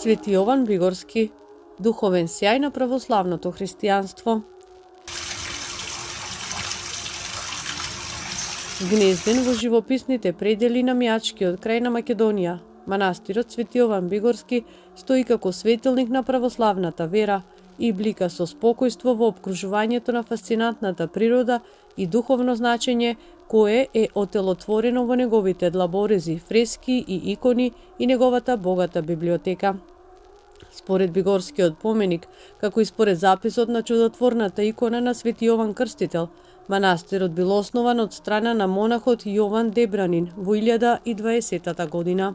Свети Јован Бигорски, духовен сјај на православното христијанство. Гнезден во живописните предели на Мјачкиот крај на Македонија, манастирот Свети Јован Бигорски стои како светилник на православната вера и блика со спокојство во обкружувањето на фасцинантната природа и духовно значење кое е отелотворено во неговите длаборези, фрески и икони и неговата богата библиотека. Според Бигорскиот поменик, како и според записот на чудотворната икона на Свети Јован Крстител, манастирот бил основан од страна на монахот Јован Дебранин во 1020 година.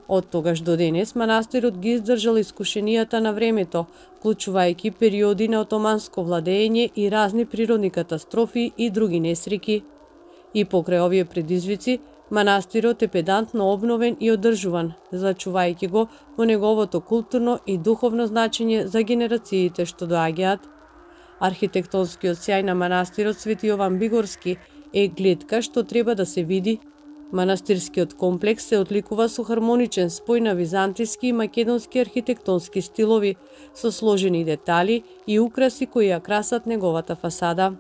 Од тогаш до денес манастирот ги издржал искушенијата на времето, вклучувајќи периоди на отоманско владење и разни природни катастрофи и други несреќи. И покрај овие предизвици, манастирот е педантно обновен и одржуван, зачувајќи го во неговото културно и духовно значење за генерациите што доаѓаат. Архитектонскиот сјај на манастирот Свети Јован Бигорски е гледка што треба да се види. Манастирскиот комплекс се отликува со хармоничен спој на византиски и македонски архитектонски стилови, со сложени детали и украси кои ја красат неговата фасада.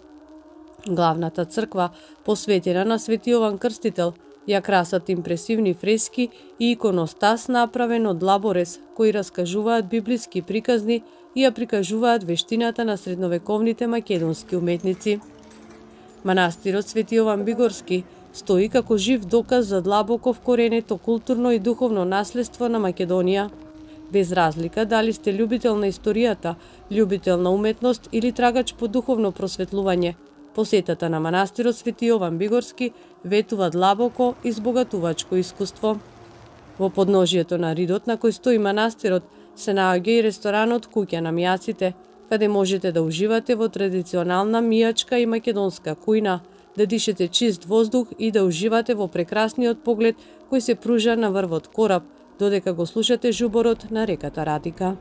Главната црква, посветена на Свети Јован Крстител, ја красат импресивни фрески и иконостас направен од длаборез, кои раскажуваат библиски приказни и ја прикажуваат вештината на средновековните македонски уметници. Манастирот Свети Јован Бигорски стои како жив доказ за длабоко вкоренето културно и духовно наследство на Македонија. Без разлика дали сте љубител на историјата, љубител на уметност или трагач по духовно просветлување, посетата на манастирот Свети Јован Бигорски ветува длабоко и збогатувачко искуство. Во подножието на ридот на кој стои манастирот се наоѓа и ресторанот Куќа на мијаците, каде можете да уживате во традиционална мијачка и македонска кујна, да дишете чист воздух и да уживате во прекрасниот поглед кој се пружа на врвот кораб, додека го слушате жуборот на реката Радика.